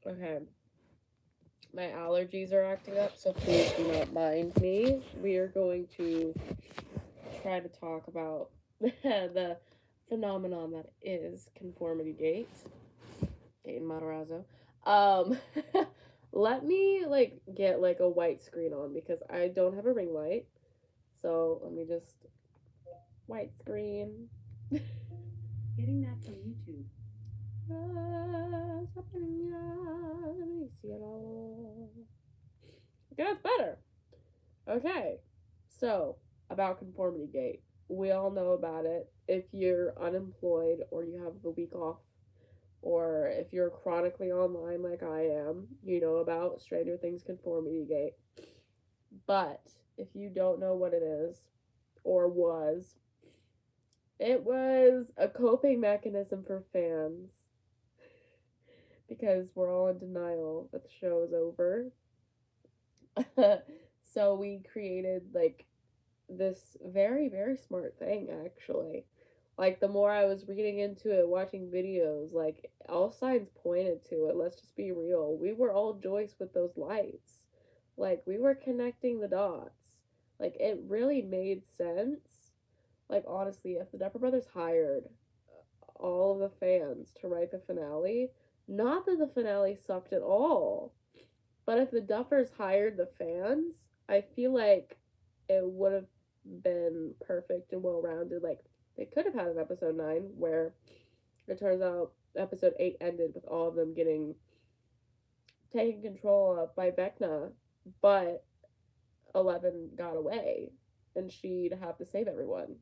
Okay. My allergies are acting up, so please do not mind me. We are going to try to talk about the phenomenon that is Conformity Gate. Gate in Matarazzo. Um, let me get a white screen on because I don't have a ring light. So let me just white screen. Getting that from YouTube. Let me see it all. Okay, that's better. Okay, so about Conformity Gate. We all know about it. If you're unemployed or you have the week off, or if you're chronically online like I am, you know about Stranger Things Conformity Gate. But if you don't know what it is, or was, it was a coping mechanism for fans because we're all in denial that the show is over. So we created this very, very smart thing, actually. Like, the more I was reading into it, watching videos, like, all signs pointed to it. Let's just be real. We were all Joyce with those lights. Like, we were connecting the dots. Like, it really made sense. Like, honestly, if the Duffer Brothers hired all of the fans to write the finale, not that the finale sucked at all, but if the Duffers hired the fans, I feel like it would have been perfect and well rounded. Like, they could have had an episode 9 where it turns out episode 8 ended with all of them getting taken control of by Vecna, but 11 got away and she'd have to save everyone.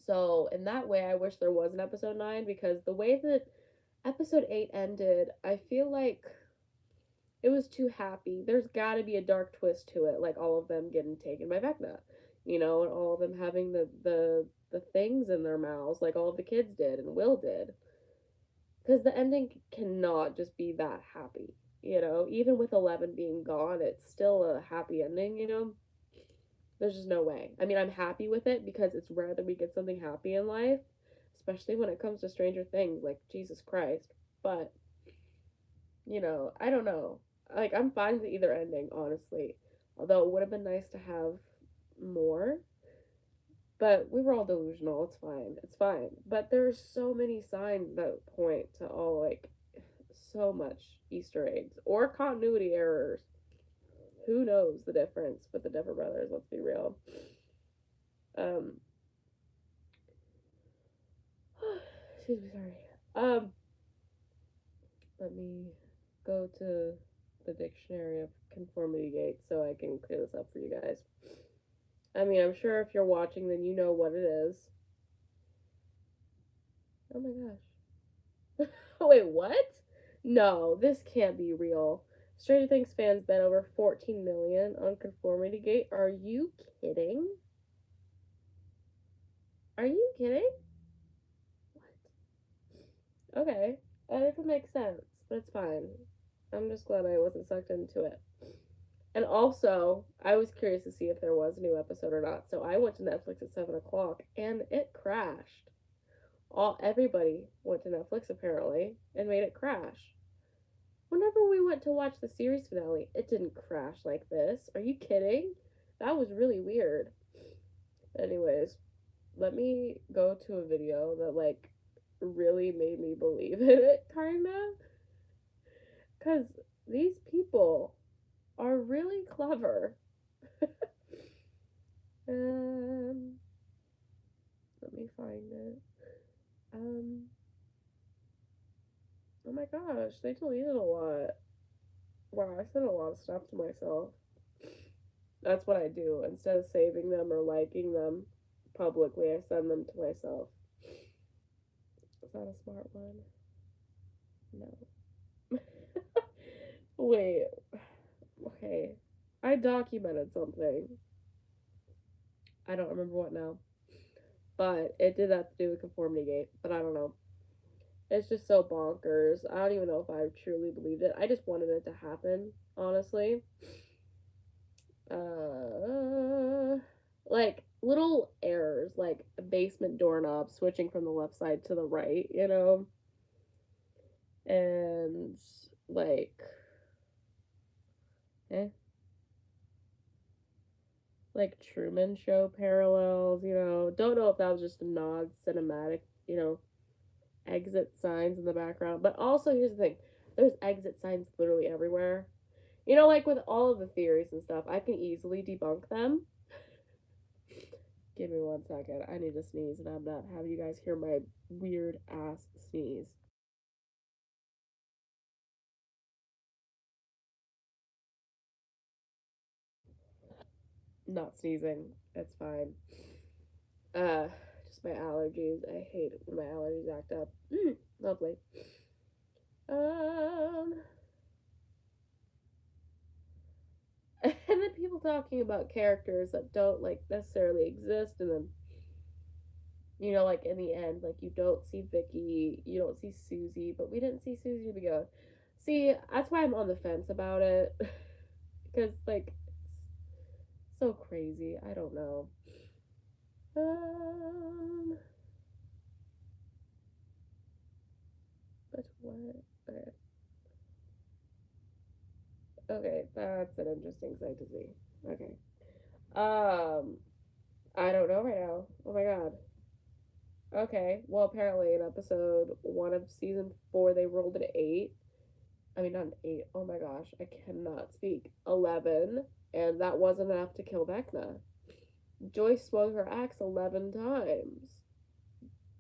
So, in that way, I wish there was an episode 9 because the way that episode 8 ended, I feel like it was too happy. There's got to be a dark twist to it, like all of them getting taken by Vecna, and all of them having the things in their mouths, like all of the kids did and Will did. Because the ending cannot just be that happy. Even with 11 being gone, it's still a happy ending. There's just no way. I mean, I'm happy with it because it's rare that we get something happy in life, especially when it comes to Stranger Things, like Jesus Christ. But I don't know. Like, I'm fine with either ending, honestly. Although it would have been nice to have more. But we were all delusional. It's fine. It's fine. But there's so many signs that point to all, so much Easter eggs or continuity errors. Who knows the difference with the Duffer Brothers? Let's be real. Um, excuse me, sorry. Let me go to the dictionary of Conformity Gate so I can clear this up for you guys. I mean, I'm sure if you're watching, then you know what it is. Oh my gosh. Wait, what? No, this can't be real. Stranger Things fans bet over 14 million on Conformity Gate. Are you kidding? Are you kidding? What? Okay. That doesn't make sense, but it's fine. I'm just glad I wasn't sucked into it. And also, I was curious to see if there was a new episode or not, so I went to Netflix at 7 o'clock, and it crashed. Everybody went to Netflix apparently and made it crash. Whenever we went to watch the series finale, it didn't crash like this. Are you kidding? That was really weird. Anyways, let me go to a video that really made me believe in it, kinda. Cause these people are really clever. um, Let me find it. Um, oh my gosh, they deleted a lot. Wow, I sent a lot of stuff to myself. That's what I do. Instead of saving them or liking them publicly, I send them to myself. Is that a smart one? No. Wait. Okay. I documented something. I don't remember what now. But it did have to do with Conformity Gate. But I don't know. It's just so bonkers. I don't even know if I truly believed it. I just wanted it to happen, honestly. Like little errors, like a basement doorknob switching from the left side to the right. and eh, like Truman Show parallels, you know. Don't know if that was just a nod cinematic, you know, exit signs in the background. But also, here's the thing, there's exit signs literally everywhere. You know, like with all of the theories and stuff, I can easily debunk them. Give me 1 second. I need to sneeze, and I'm not having you guys hear my weird ass sneeze. Not sneezing. It's fine. Uh, just my allergies. I hate it when my allergies act up. Lovely. Um, and then people talking about characters that don't like necessarily exist, and then you know, like in the end, like you don't see Vicky, you don't see Susie, but we didn't see Susie to begin with. See, that's why I'm on the fence about it, because like it's so crazy. I don't know. Um, but what? Okay, okay, that's an interesting sight to see. Okay. Um, I don't know right now. Oh my god. Okay. Well, apparently in episode 1 of season 4, they rolled an 8. I mean, not an 8. Oh my gosh. I cannot speak. 11. And that wasn't enough to kill Vecna. Joyce swung her axe 11 times.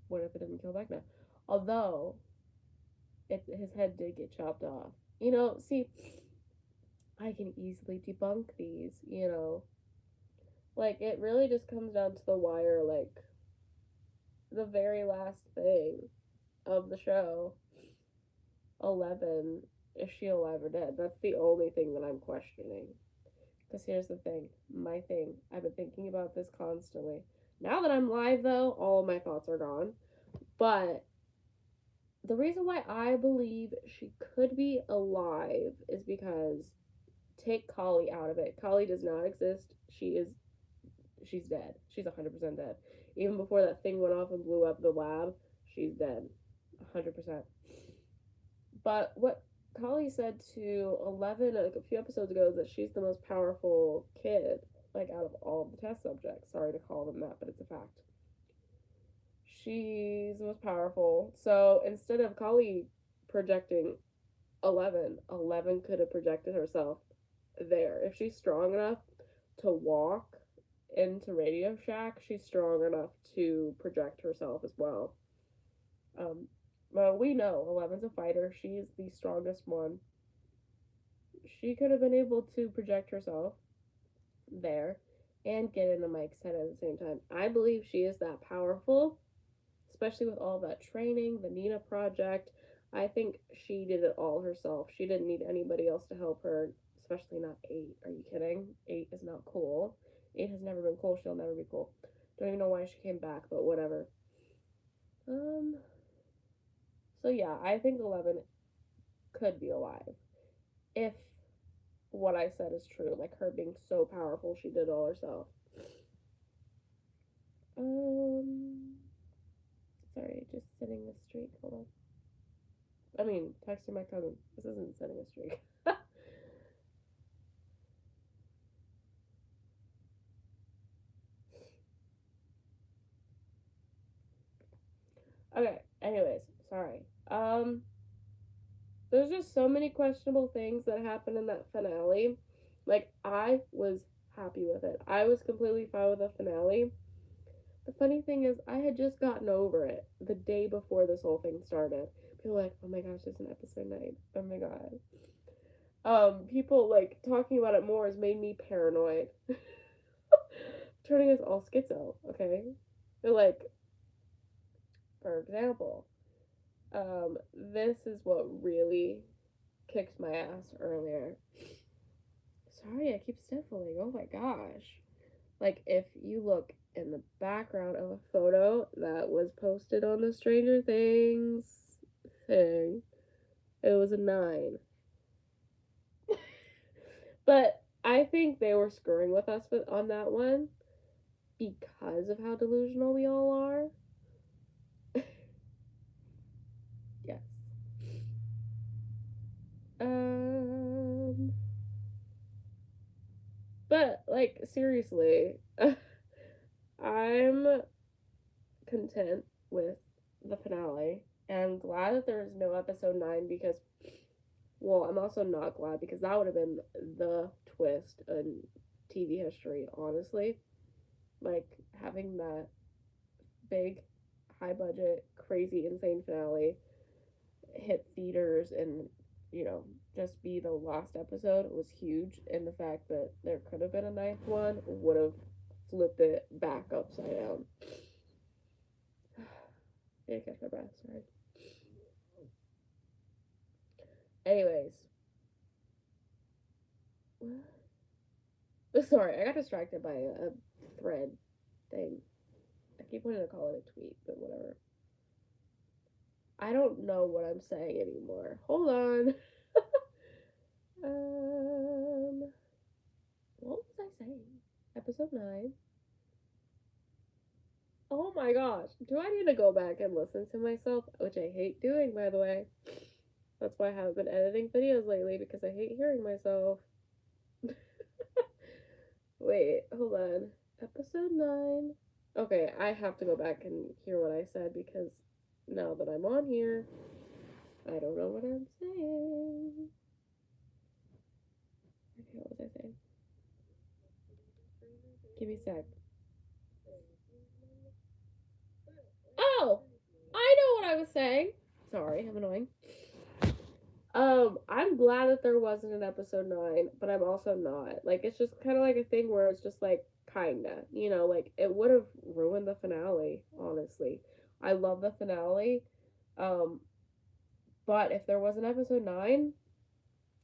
What if it didn't kill Vecna? Although, his head did get chopped off. You know, see, I can easily debunk these, you know. Like, it really just comes down to the wire, like, the very last thing of the show, 11, is she alive or dead? That's the only thing that I'm questioning. Because here's the thing, my thing, I've been thinking about this constantly. Now that I'm live, though, all of my thoughts are gone. But the reason why I believe she could be alive is because take Kali out of it. Kali does not exist. She's dead. She's 100% dead. Even before that thing went off and blew up the lab, she's dead. 100%. But what Kali said to 11 like a few episodes ago is that she's the most powerful kid, like out of all of the test subjects. Sorry to call them that, but it's a fact. She's the most powerful. So instead of Kali projecting 11, 11 could have projected herself there. If she's strong enough to walk into Radio Shack, she's strong enough to project herself as well. Um, well, we know 11's a fighter. She's the strongest one. She could have been able to project herself there and get into Mike's head at the same time. I believe she is that powerful, especially with all that training, the Nina project. I think she did it all herself. She didn't need anybody else to help her, especially not 8. Are you kidding? 8 is not cool. 8 has never been cool. She'll never be cool. Don't even know why she came back, but whatever. Um, so yeah, I think 11 could be alive. If what I said is true, like her being so powerful, she did it all herself. Um, sorry, just setting a streak. Hold on. I mean, texting my cousin. This isn't setting a streak. Okay. Anyways, sorry. There's just so many questionable things that happened in that finale. Like I was happy with it. I was completely fine with the finale. The funny thing is, I had just gotten over it the day before this whole thing started. People were like, "Oh my gosh, there's an episode 9. Oh my god." People like talking about it more has made me paranoid. Turning us all schizo. Okay, they're like, for example, this is what really kicked my ass earlier. Sorry, I keep sniffling. Oh my gosh. Like, if you look in the background of a photo that was posted on the Stranger Things thing, it was a 9. But I think they were screwing with us on that one because of how delusional we all are. Yes. Like, seriously. I'm content with the finale. And I'm glad that there is no episode 9 because, well, I'm also not glad because that would have been the twist in TV history, honestly. Like, having that big, high budget, crazy, insane finale hit theaters and, you know, just be the last episode was huge. And the fact that there could have been a ninth one would have flipped it back upside down. I didn't catch my breath, sorry. Anyways. Sorry, I got distracted by a thread thing. I keep wanting to call it a tweet, but whatever. I don't know what I'm saying anymore. Hold on. What was I saying? Episode 9. Oh my gosh. Do I need to go back and listen to myself? Which I hate doing, by the way. That's why I haven't been editing videos lately, because I hate hearing myself. Wait, hold on. Episode 9. Okay, I have to go back and hear what I said because now that I'm on here, I don't know what I'm saying. Okay, what was I saying? Give me a sec. Oh! I know what I was saying. Sorry, I'm annoying. I'm glad that there wasn't an episode 9, but I'm also not. Like, it's just kind of like a thing where it's just like, kinda. You know, like, it would have ruined the finale, honestly. I love the finale. Um, but if there was an episode 9,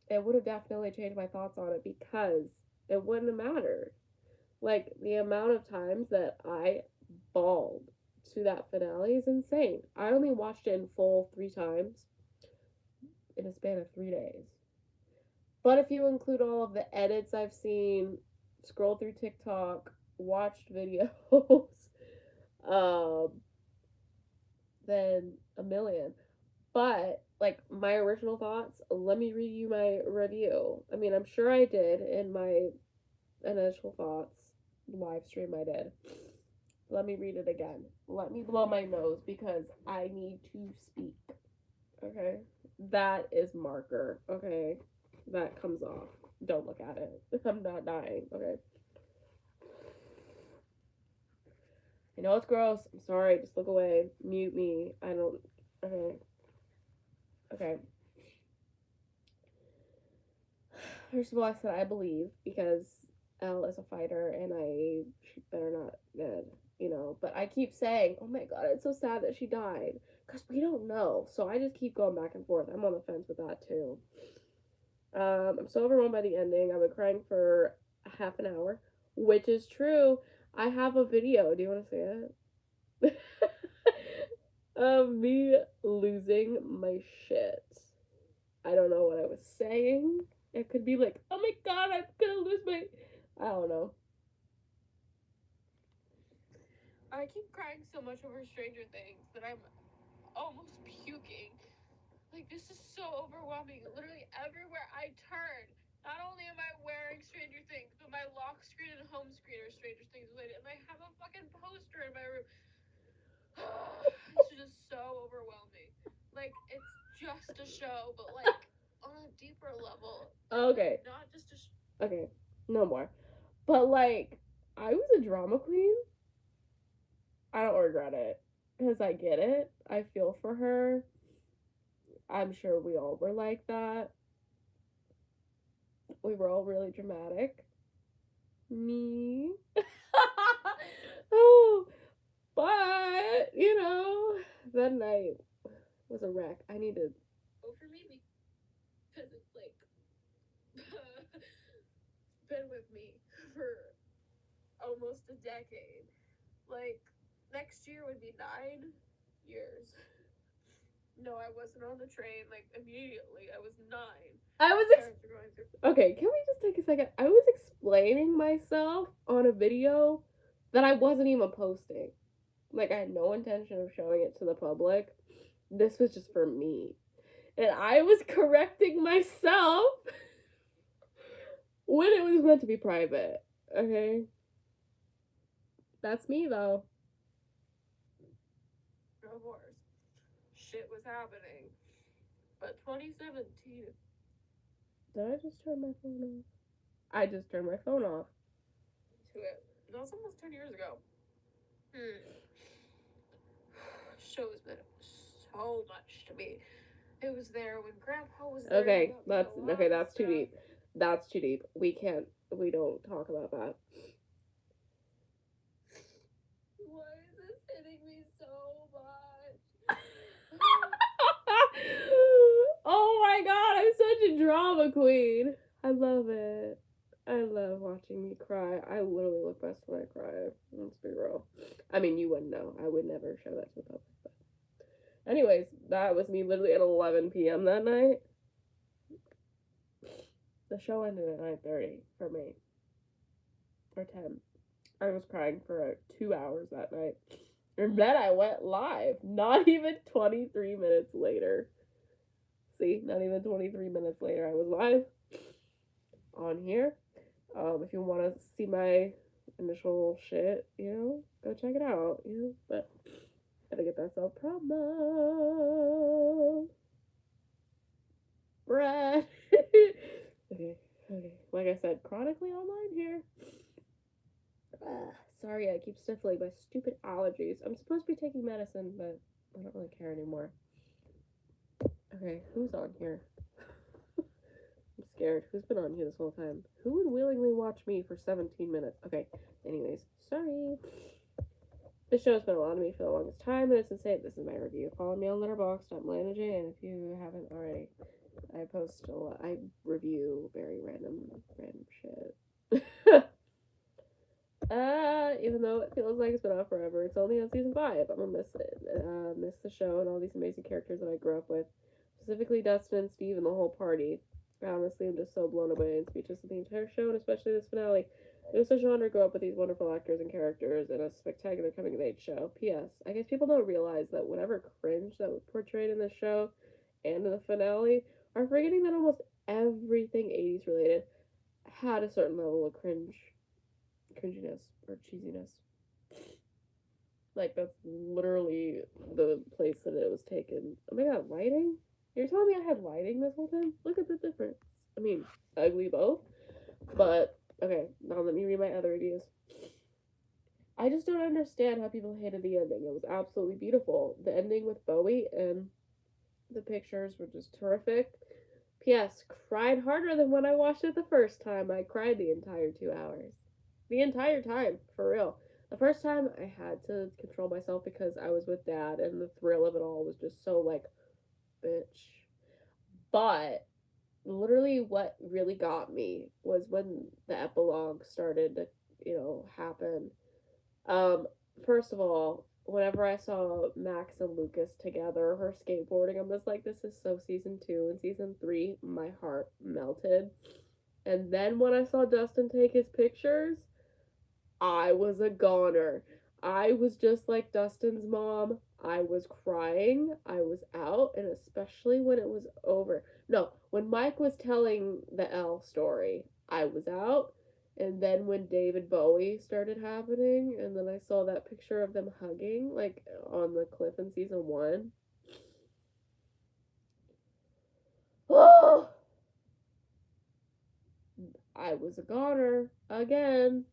it would have definitely changed my thoughts on it because it wouldn't have mattered. Like, the amount of times that I bawled to that finale is insane. I only watched it in full 3 times in a span of 3 days. But if you include all of the edits I've seen, scroll through TikTok, watched videos, um, then a million. But like my original thoughts, let me read you my review. I mean, I'm sure I did in my initial thoughts live stream. I did. Let me read it again. Let me blow my nose because I need to speak. Okay, that is marker. Okay, that comes off. Don't look at it. I'm not dying. Okay. I know it's gross. I'm sorry. Just look away. Mute me. I don't. Okay. Okay. First of all, I said I believe because Elle is a fighter and she better not dead, you know. But I keep saying, oh my god, it's so sad that she died because we don't know. So I just keep going back and forth. I'm on the fence with that too. I'm so overwhelmed by the ending. I've been crying for half an hour, which is true. I have a video. Do you want to see it? Of me losing my shit. I don't know what I was saying. It could be like, oh my god, I'm gonna lose my. I don't know. I keep crying so much over Stranger Things that I'm almost puking. Like, this is so overwhelming. Literally, everywhere I turn, not only am I wearing Stranger Things, but my lock screen and home screen are Stranger Things related. And I have a fucking poster in my room. It's just so overwhelming. Like, it's just a show, but like on a deeper level. Okay. Not just a okay, no more. But like, I was a drama queen. I don't regret it because I get it. I feel for her. I'm sure we all were like that. We were all really dramatic. Me. Oh, but you know, that night was a wreck. I needed. Oh, for me, because it's like been with me for almost a decade. Like, next year would be 9 years. No, I wasn't on the train, like, immediately. I was 9. I was okay, can we just take a second? I was explaining myself on a video that I wasn't even posting. Like, I had no intention of showing it to the public. This was just for me. And I was correcting myself when it was meant to be private. Okay. That's me, though. Of course. Shit was happening. But 2017. Did I just turn my phone off? I just turned my phone off. To it. That was almost 10 years ago. Show's been so much to me. It was there when Grandpa was there. Okay, that's too deep. That's too deep. We don't talk about that. Why is this hitting me so much? Oh my god, I'm such a drama queen. I love it. I love watching me cry. I literally look best when I cry. Let's be real. I mean, you wouldn't know. I would never show that to the public. But anyways, that was me literally at 11 p.m. that night. The show ended at 9:30 for me. Or 10. I was crying for 2 hours that night. And then I went live. Not even 23 minutes later. See, not even 23 minutes later, I was live on here. If you want to see my initial shit, go check it out, But gotta get that self promo. Brad. Okay. Like I said, chronically online here. Sorry, I keep sniffling my stupid allergies. I'm supposed to be taking medicine, but I don't really care anymore. Okay, who's on here? I'm scared. Who's been on here this whole time? Who would willingly watch me for 17 minutes? Okay, anyways, sorry. This show's been a lot of me for the longest time, and it's insane. This is my review. Follow me on Letterboxd. I'm Lana J, and if you haven't already, I post a lot. I review very random shit. Even though it feels like it's been out forever, it's only on season 5. I'm gonna miss it. Miss the show and all these amazing characters that I grew up with. Specifically Dustin and Steve and the whole party. Honestly, I'm just so blown away and speechless with the entire show, and especially this finale. It was such an honor to grow up with these wonderful actors and characters in a spectacular coming-of-age show. P.S. I guess people don't realize that whatever cringe that was portrayed in this show and in the finale are forgetting that almost everything 80s related had a certain level of cringiness or cheesiness. Like, that's literally the place that it was taken. Oh my god, lighting? You're telling me I had lighting this whole time? Look at the difference. I mean, ugly both. But, okay, now let me read my other reviews. I just don't understand how people hated the ending. It was absolutely beautiful. The ending with Bowie and the pictures were just terrific. P.S. Cried harder than when I watched it the first time. I cried the entire 2 hours. The entire time, for real. The first time I had to control myself because I was with Dad and the thrill of it all was just so like, bitch. But literally what really got me was when the epilogue started to, happen. First of all, whenever I saw Max and Lucas together, her skateboarding, I'm just like, this is so season 2. And season 3, my heart melted. And then when I saw Dustin take his pictures, I was a goner. I was just like Dustin's mom. I was crying. I was out, and especially when it was over. No, when Mike was telling the L story, I was out. And then when David Bowie started happening, and then I saw that picture of them hugging, like on the cliff in season 1. I was a goner again.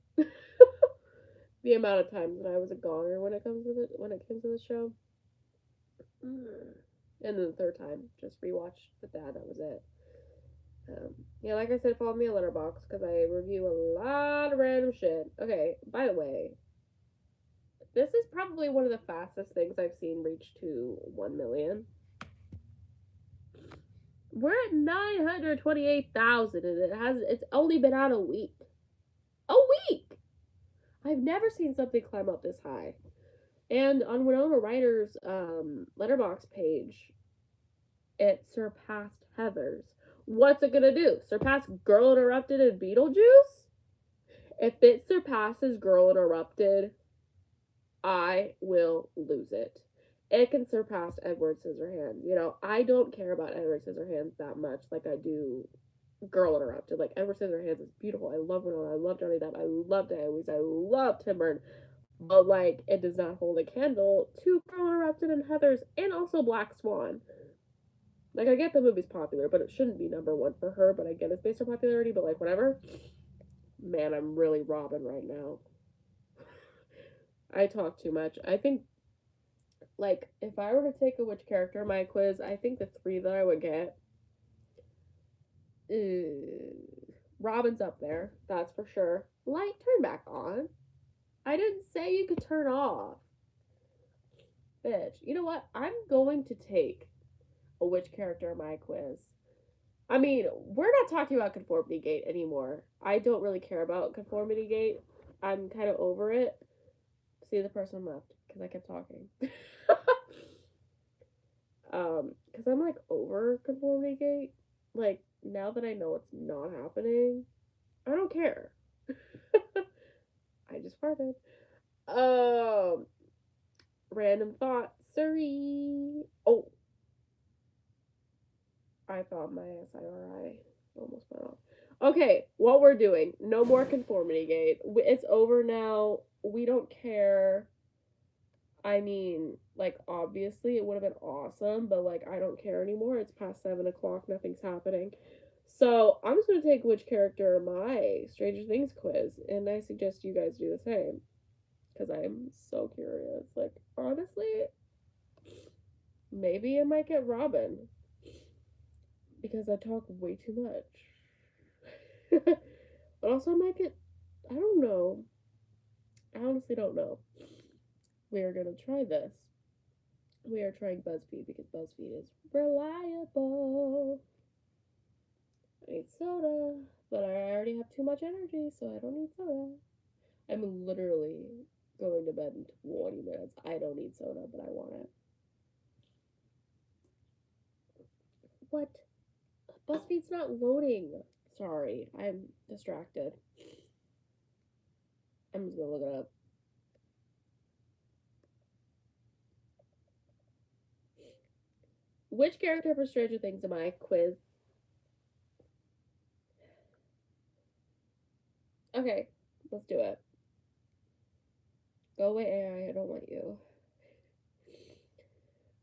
The amount of times that I was a goner when it came to the show. And then the third time, just rewatched with Dad. That was it. Yeah, like I said, follow me on Letterboxd because I review a lot of random shit. Okay, by the way, this is probably one of the fastest things I've seen reach to 1 million. We're at 928,000 and it's only been out a week. A week! I've never seen something climb up this high. And on Winona Ryder's Letterboxd page, it surpassed Heather's. What's it gonna do? Surpass Girl Interrupted and Beetlejuice? If it surpasses Girl Interrupted, I will lose it. It can surpass Edward Scissorhands. I don't care about Edward Scissorhands that much like I do Girl Interrupted. Like Edward Scissorhands is beautiful. I love Winona. I love Johnny Depp. I love Diane I love Tim Burton. But like it does not hold a candle to Girl Interrupted and Heather's and also Black Swan. Like I get the movie's popular, but it shouldn't be number one for her. But I get it's based on popularity. But like whatever. Man, I'm really Robin right now. I talk too much. I think like if I were to take a which character in my quiz, I think the three that I would get. Robin's up there, that's for sure. Light turn back on. I didn't say you could turn off. Bitch. You know what? I'm going to take a which character in my quiz. I mean, we're not talking about Conformity Gate anymore. I don't really care about Conformity Gate. I'm kind of over it. See, the person left because I kept talking. Because I'm like over Conformity Gate. Like, now that I know it's not happening, I don't care. I just farted. Um, Random thought. Sorry. Oh, I thought my SIRI almost went off. Okay, what we're doing. No more Conformity Gate. It's over now. We don't care. I mean, like, obviously it would have been awesome, but, like, I don't care anymore. It's past 7 o'clock. Nothing's happening. So, I'm just going to take which character my Stranger Things quiz, and I suggest you guys do the same. Because I'm so curious. Like, honestly, maybe I might get Robin. Because I talk way too much. But also, I might get. I don't know. I honestly don't know. We are going to try this. We are trying BuzzFeed because BuzzFeed is reliable. I need soda, but I already have too much energy, so I don't need soda. I'm literally going to bed in 20 minutes. I don't need soda, but I want it. What? BuzzFeed's not loading. Sorry, I'm distracted. I'm just gonna look it up. Which character for Stranger Things am I? Quiz. Okay, let's do it. Go away, AI. I don't want you.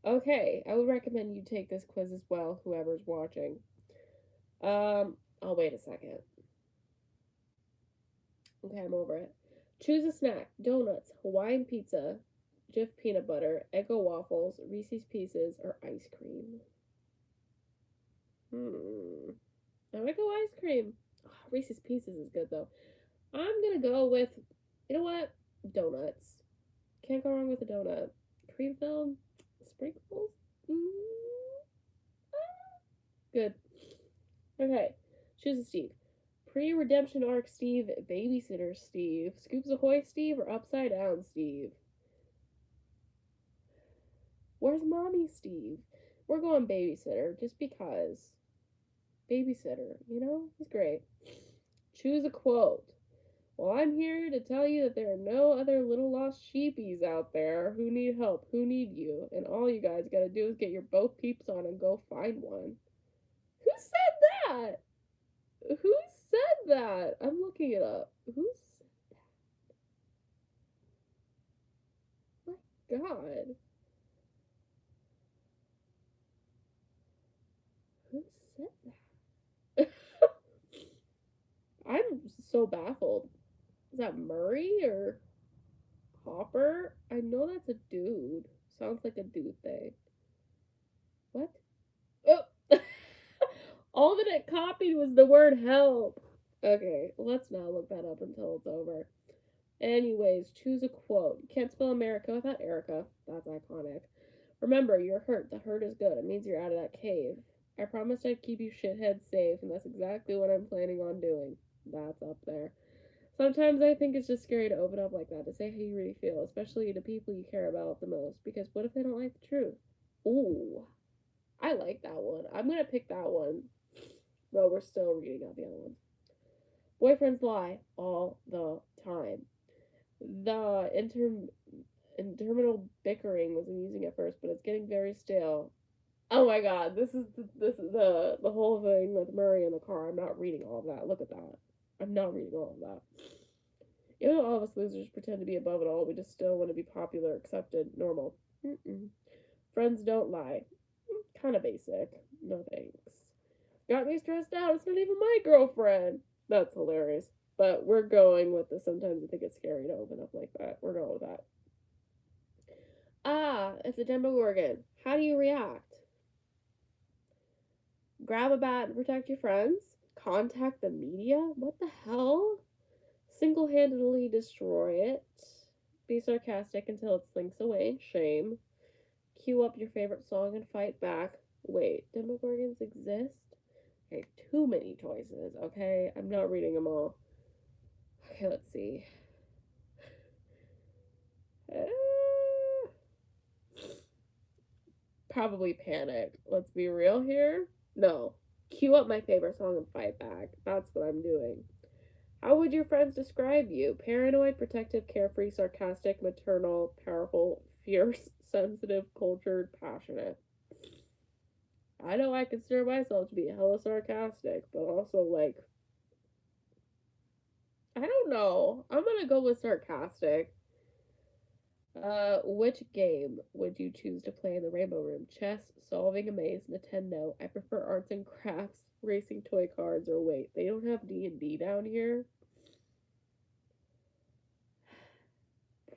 Okay, I would recommend you take this quiz as well, whoever's watching. I'll wait a second. Okay, I'm over it. Choose a snack: donuts, Hawaiian pizza, Jif peanut butter, Eggo waffles, Reese's Pieces, or ice cream. I might go ice cream. Oh, Reese's Pieces is good though. I'm gonna go with, you know what? Donuts. Can't go wrong with a donut. Cream filled, sprinkles. Good. Okay. Choose a Steve. Pre-redemption arc Steve, babysitter Steve, Scoops Ahoy Steve, or Upside Down Steve. Where's mommy Steve? We're going babysitter just because. Babysitter, you know? He's great. Choose a quote. Well, I'm here to tell you that there are no other little lost sheepies out there who need help, who need you, and all you guys gotta do is get your both peeps on and go find one. Who said that? Who said that? I'm looking it up. Who said that? My God. Who said that? I'm so baffled. Is that Murray or Hopper? I know that's a dude. Sounds like a dude thing. What? Oh! All that it copied was the word help. Okay, let's not look that up until it's over. Anyways, choose a quote. You can't spell America without Erica. That's iconic. Remember, you're hurt. The hurt is good. It means you're out of that cave. I promised I'd keep you shitheads safe, and that's exactly what I'm planning on doing. That's up there. Sometimes I think it's just scary to open up like that, to say how you really feel, especially to people you care about the most, because what if they don't like the truth? Ooh, I like that one. I'm gonna pick that one. Bro, we're still reading out the other ones. Boyfriends lie all the time. The interminable bickering was amusing at first, but it's getting very stale. Oh my god, this is the whole thing with Murray in the car. I'm not reading all of that. Look at that. I'm not reading all of that. You know, all of us losers pretend to be above it all. We just still want to be popular, accepted, normal. Mm-mm. Friends don't lie. Kind of basic. No thanks. Got me stressed out. It's not even my girlfriend. That's hilarious. But we're going with this. Sometimes I think it's scary to open up like that. We're going with that. Ah, it's a Demogorgon. How do you react? Grab a bat and protect your friends? Contact the media? What the hell? Single handedly destroy it. Be sarcastic until it slinks away in shame. Cue up your favorite song and fight back. Wait, Demogorgons exist? Okay, too many choices, okay? I'm not reading them all. Okay, let's see. Uh, Probably panic. Let's be real here. No. Cue up my favorite song and fight back. That's what I'm doing. How would your friends describe you? Paranoid, protective, carefree, sarcastic, maternal, powerful, fierce, sensitive, cultured, passionate. I know I consider myself to be hella sarcastic, but also like I don't know. I'm gonna go with sarcastic. Which game would you choose to play in the Rainbow Room? Chess, solving a maze, Nintendo. I prefer arts and crafts, racing toy cards, or wait, they don't have D&D down here.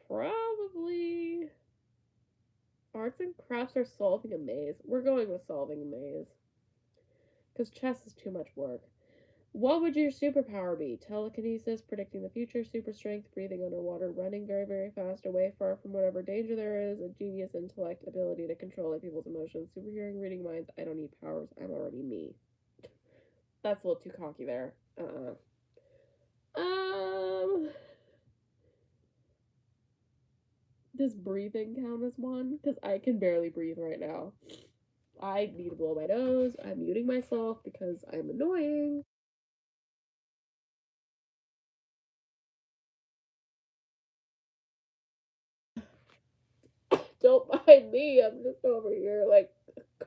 Probably arts and crafts or solving a maze. We're going with solving a maze because chess is too much work. What would your superpower be? Telekinesis, predicting the future, super strength, breathing underwater, running very, very fast, away far from whatever danger there is, a genius intellect, ability to control other people's emotions, super hearing, reading minds. I don't need powers. I'm already me. That's a little too cocky there. Um, does breathing count as one? Because I can barely breathe right now. I need to blow my nose. I'm muting myself because I'm annoying. Don't mind me. I'm just over here like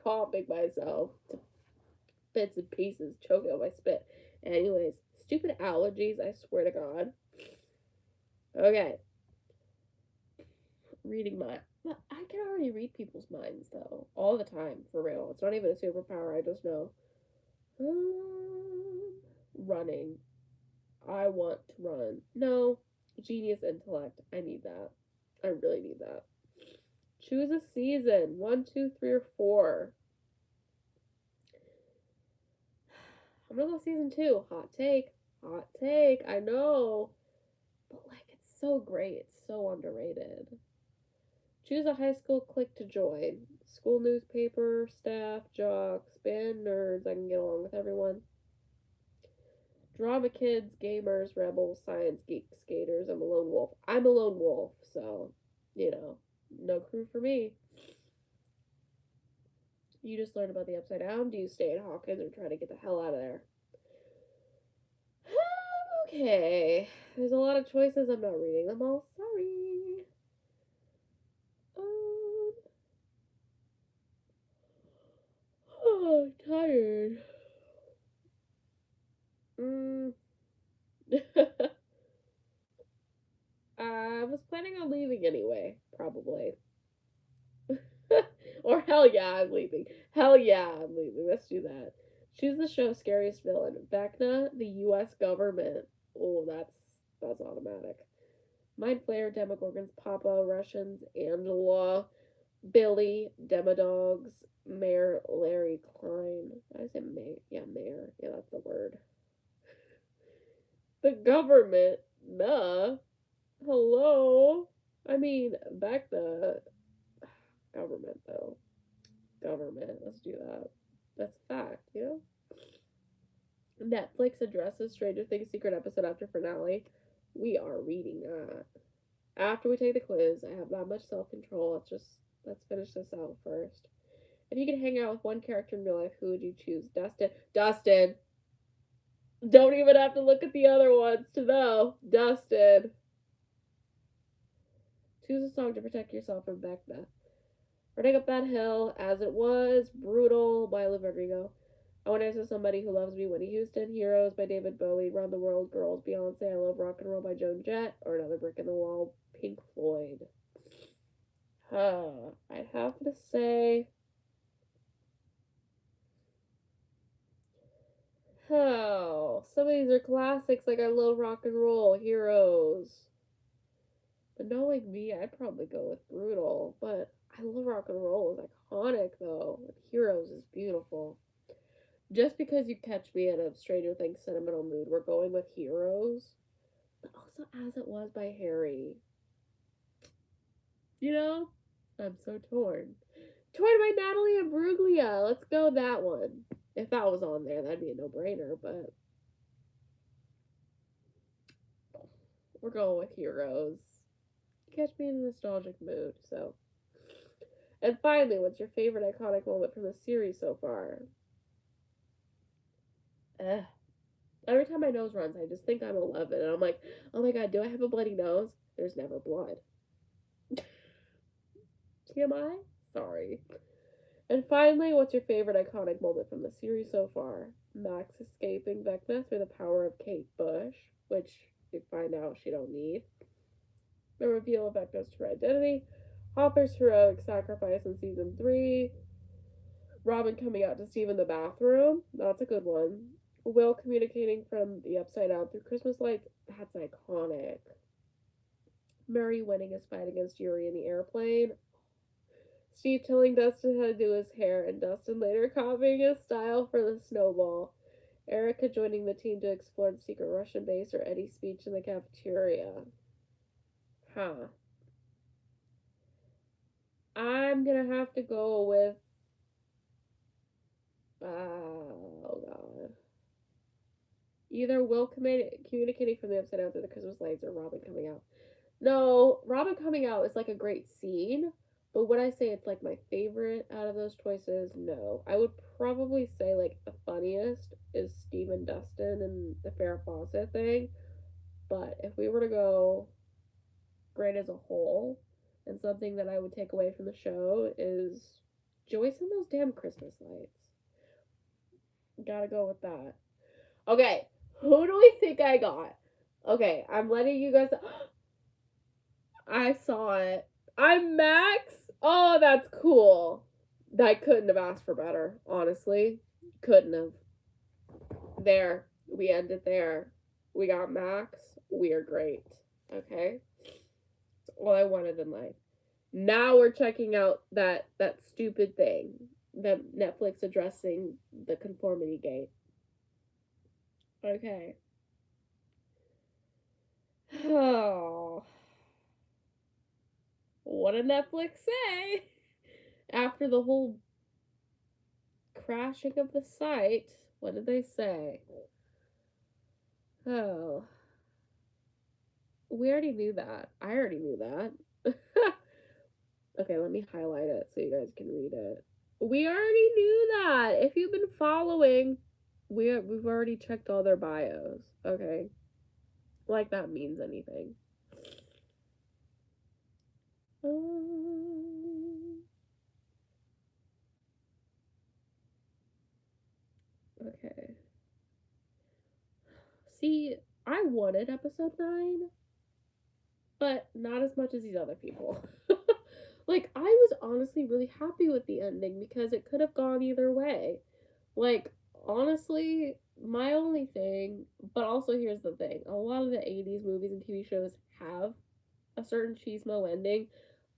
coughing myself to bits and pieces, choking on my spit. Anyways, stupid allergies, I swear to God. Okay, reading my. I can already read people's minds though, all the time, for real. It's not even a superpower. I just know. Running. I want to run. No, genius intellect. I need that. I really need that. Choose a season. One, two, three, or four. I'm gonna go season two. Hot take. Hot take. I know. But like it's so great. It's so underrated. Choose a high school clique to join. School newspaper, staff, jocks, band nerds. I can get along with everyone. Drama kids, gamers, rebels, science geeks, skaters. I'm a lone wolf. I'm a lone wolf, so no crew for me. You just learned about the upside down. Do you stay in Hawkins or try to get the hell out of there? Okay. There's a lot of choices. I'm not reading them all. Sorry. Um. Oh, I'm tired. Mm. I was planning on leaving anyway, probably. Or hell yeah, I'm leaving. Hell yeah, I'm leaving. Let's do that. Choose the show's scariest villain. Vecna, the U.S. government. Oh, that's automatic. Mind Flayer, Demogorgons, Papa, Russians, Angela, Billy, Demodogs, Mayor Larry Klein. I said Mayor. Yeah, Mayor. Yeah, that's the word. The government. Nah. Hello. I mean, back the government though. Government. Let's do that. That's a fact. Netflix addresses Stranger Things secret episode after finale. We are reading that. After we take the quiz, I have that much self control. Let's finish this out first. If you could hang out with one character in real life, who would you choose? Dustin. Dustin. Don't even have to look at the other ones to know. Dustin. Choose a song to protect yourself from Vecna. Running Up That Hill, As It Was, Brutal by Olivia Rodrigo. I Want to Answer Somebody Who Loves Me, Whitney Houston, Heroes by David Bowie, Run the World, Girls, Beyonce, I Love Rock and Roll by Joan Jett, or Another Brick in the Wall, Pink Floyd. I'd have to say, some of these are classics like I Love Rock and Roll, Heroes. But knowing me, I'd probably go with Brutal. But I Love Rock and Roll is iconic though. Heroes is beautiful. Just because you catch me in a Stranger Things sentimental mood, we're going with Heroes. But also As It Was by Harry. You know? I'm so torn. Torn by Natalie Imbruglia. Let's go that one. If that was on there, that'd be a no-brainer, but we're going with Heroes. Catch me in a nostalgic mood, so. And finally, what's your favorite iconic moment from the series so far? Ugh. Every time my nose runs, I just think I'm 11, and I'm like, oh my god, do I have a bloody nose? There's never blood. TMI? Sorry. And finally, what's your favorite iconic moment from the series so far? Max escaping Vecna through the power of Kate Bush, which we find out she don't need. The reveal of Vecna's true identity. Hopper's heroic sacrifice in season 3. Robin coming out to Steve in the bathroom. That's a good one. Will communicating from the Upside Down through Christmas lights. That's iconic. Murray winning his fight against Yuri in the airplane. Steve telling Dustin how to do his hair, and Dustin later copying his style for the snowball. Erica joining the team to explore the secret Russian base, or Eddie's speech in the cafeteria. Huh. I'm gonna have to go with. Oh god. Either Will communicating from the Upside Down through the Christmas lights, or Robin coming out. No, Robin coming out is like a great scene, but would I say it's like my favorite out of those choices? No. I would probably say like the funniest is Steve and Dustin and the Farrah Fawcett thing. But if we were to go great as a whole, and something that I would take away from the show is Joyce and those damn Christmas lights. Gotta go with that. Okay, who do we think I got? Okay, I'm letting you guys. I saw it. I'm Max. Oh, that's cool. I couldn't have asked for better, honestly. Couldn't have. There. We end it there. We got Max. We are great. Okay? That's all I wanted in life. Now we're checking out that stupid thing. That Netflix addressing the Conformity Gate. Okay. Oh. What did Netflix say? After the whole crashing of the site, what did they say? Oh, we already knew that. I already knew that. Okay, let me highlight it so you guys can read it. We already knew that. If you've been following, we've already checked all their bios. Okay, like that means anything. Okay. See, I wanted episode 9, but not as much as these other people. Like, I was honestly really happy with the ending because it could have gone either way. Like, honestly, my only thing, but also here's the thing, a lot of the 80s movies and TV shows have a certain cheesemo ending,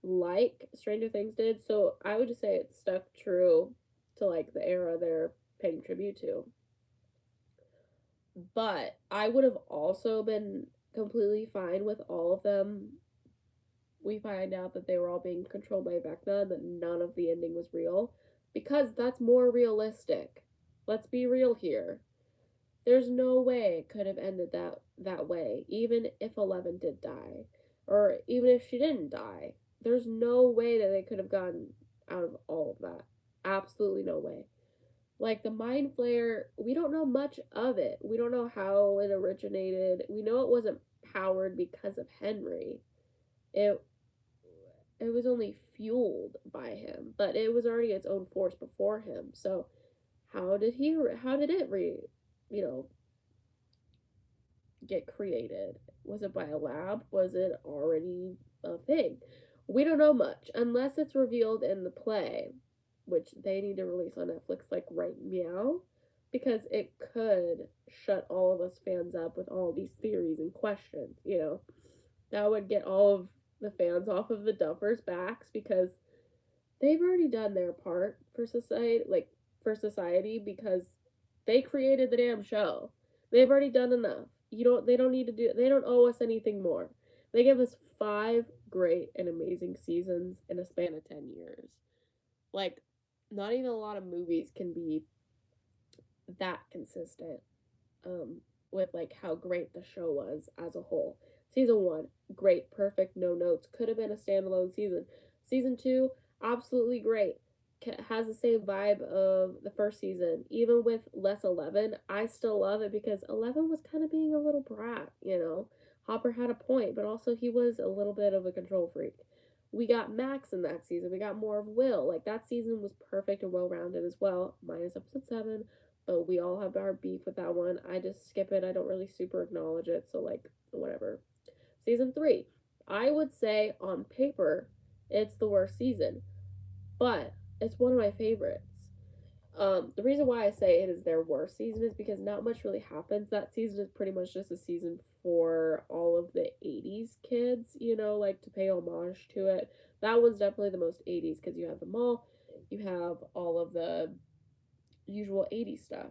like Stranger Things did, so I would just say it stuck true to, like, the era they're paying tribute to. But I would have also been completely fine with all of them. We find out that they were all being controlled by Vecna and that none of the ending was real, because that's more realistic. Let's be real here. There's no way it could have ended that way, even if 11 did die, or even if she didn't die. There's no way that they could have gotten out of all of that. Absolutely no way. Like the Mind Flayer, we don't know much of it. We don't know how it originated. We know it wasn't powered because of Henry. It was only fueled by him, but it was already its own force before him. So how did it you know, get created? Was it by a lab? Was it already a thing? We don't know much unless it's revealed in the play, which they need to release on Netflix like right meow, because it could shut all of us fans up with all these theories and questions, you know. That would get all of the fans off of the duffers' backs because they've already done their part for society, because they created the damn show. They've already done enough. They don't need to do, they don't owe us anything more. They give us 5 great and amazing seasons in a span of 10 years. Like, not even a lot of movies can be that consistent um, with like how great the show was as a whole. Season 1, great, perfect, no notes. Could have been a standalone season. Season 2, absolutely great. Has the same vibe of the first season. Even with less 11, I still love it because 11 was kind of being a little brat, you know. Hopper had a point, but also he was a little bit of a control freak. We got Max in that season. We got more of Will. Like, that season was perfect and well rounded as well, minus episode 7, but we all have our beef with that one. I just skip it. I don't really super acknowledge it. So, like, whatever. Season 3. I would say on paper, it's the worst season, but it's one of my favorites. The reason why I say it is their worst season is because not much really happens. That season is pretty much just a season for all of the 80s kids, you know, like to pay homage to it. That one's definitely the most 80s because you have the mall, you have all of the usual 80s stuff,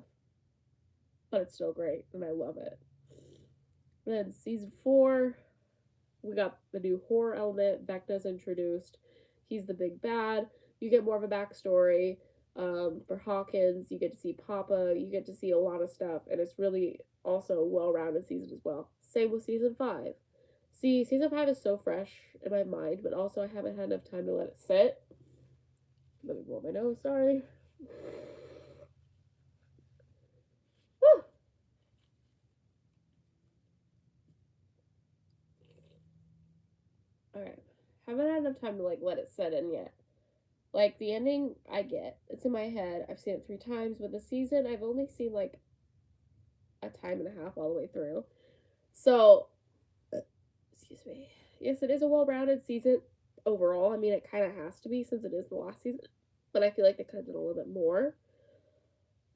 but it's still great and I love it. Then season 4, we got the new horror element. Vecna's introduced. He's the big bad. You get more of a backstory. For Hawkins, you get to see Papa. You get to see a lot of stuff, and it's really also a well-rounded season as well. Same with season 5. See, season 5 is so fresh in my mind, but also I haven't had enough time to let it sit. Let me blow my nose. Sorry. Alright. Haven't had enough time to like let it set in yet. Like the ending I get. It's in my head. I've seen it 3 times, but the season I've only seen like a time and a half all the way through. So excuse me. Yes, it is a well rounded season overall. I mean it kinda has to be since it is the last season. But I feel like they could have done a little bit more.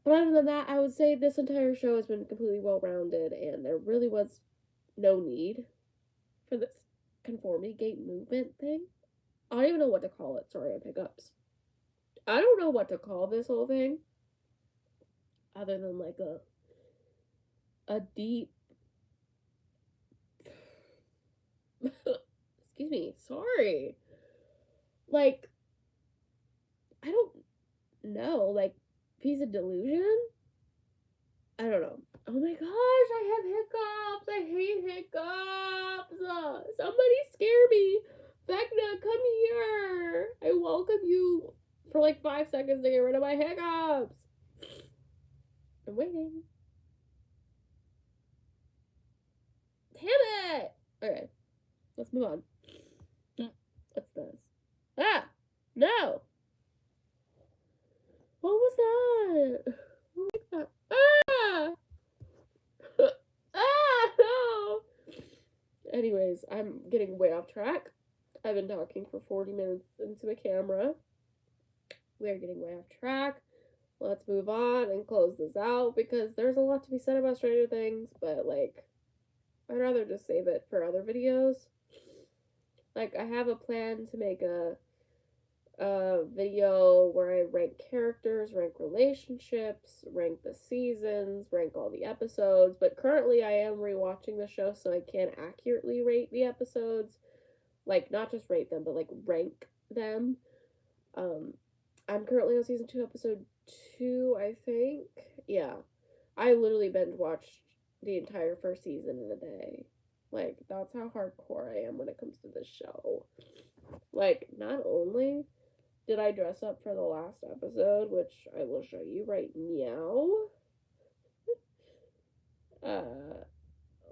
But other than that, I would say this entire show has been completely well rounded and there really was no need for this conformity gate movement thing. I don't even know what to call it. Sorry, I pickups. I don't know what to call this whole thing other than like a deep excuse me, sorry. Like I don't know, like piece of delusion? I don't know. Oh my gosh, I have hiccups. I hate hiccups. Somebody scare me. Vecna, come here. I welcome you for like 5 seconds to get rid of my hiccups. I'm waiting. Damn it! Okay, let's move on. What's this? Ah! No! What was that? Oh my god. Ah! Ah! No! Anyways, I'm getting way off track. I've been talking for 40 minutes into a camera. We're getting way off track. Let's move on and close this out because there's a lot to be said about Stranger Things, but like, I'd rather just save it for other videos. Like, I have a plan to make a video where I rank characters, rank relationships, rank the seasons, rank all the episodes. But currently, I am rewatching the show, so I can't accurately rate the episodes. Like, not just rate them, but like rank them. Um, I'm currently on season 2, episode 2, I think. Yeah, I literally binge watched the entire first season in a day. Like, that's how hardcore I am when it comes to this show. Like, not only did I dress up for the last episode, which I will show you right meow?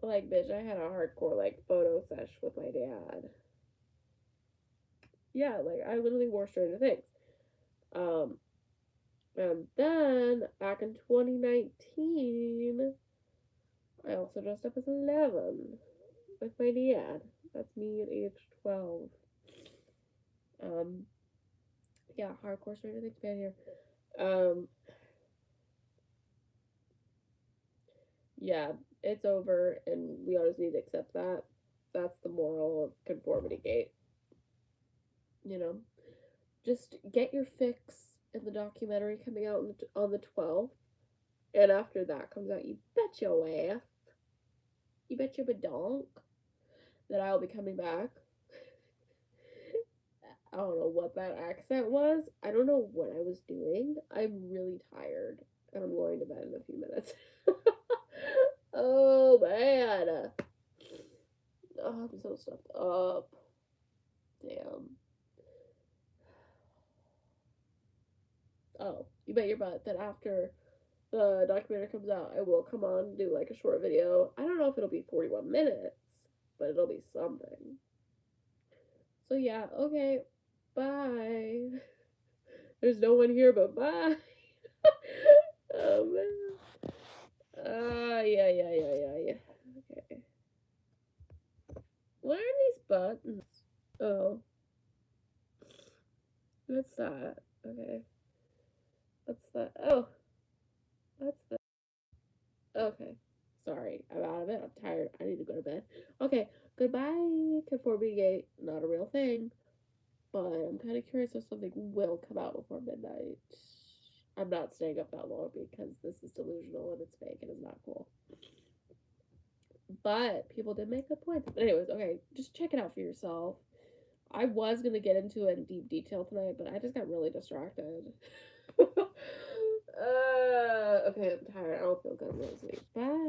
Like, bitch, I had a hardcore, like, photo sesh with my dad. Yeah, like I literally wore Stranger Things. Um, and then back in 2019, I also dressed up as 11 with my dad. That's me at age 12. Um, yeah, hardcore Stranger Things fan here. Um, yeah, it's over, and we all just need to accept that. That's the moral of Conformity Gate. You know, just get your fix in the documentary coming out on the 12th, and after that comes out, you bet your ass, you bet your badonk that I'll be coming back. I don't know what that accent was. I don't know what I was doing. I'm really tired, and I'm going to bed in a few minutes. Oh man. Oh, I'm so stuffed up. Damn. Oh, you bet your butt that after the documentary comes out, I will come on and do like a short video. I don't know if it'll be 41 minutes, but it'll be something. So yeah, okay. Bye. There's no one here but bye. Oh man. Yeah. Okay. What are these buttons? Oh, what's that? Okay. What's that? Oh, that's the. Okay. Sorry, I'm out of it. I'm tired. I need to go to bed. Okay. Goodbye, Conformity Gate. Not a real thing, but I'm kind of curious if something will come out before midnight. I'm not staying up that long because this is delusional and it's fake and it's not cool. But people did make good points. But anyways, okay, just check it out for yourself. I was gonna get into it in deep detail tonight, but I just got really distracted. Okay, I'm tired. I don't feel good. I'm gonna sleep. Bye.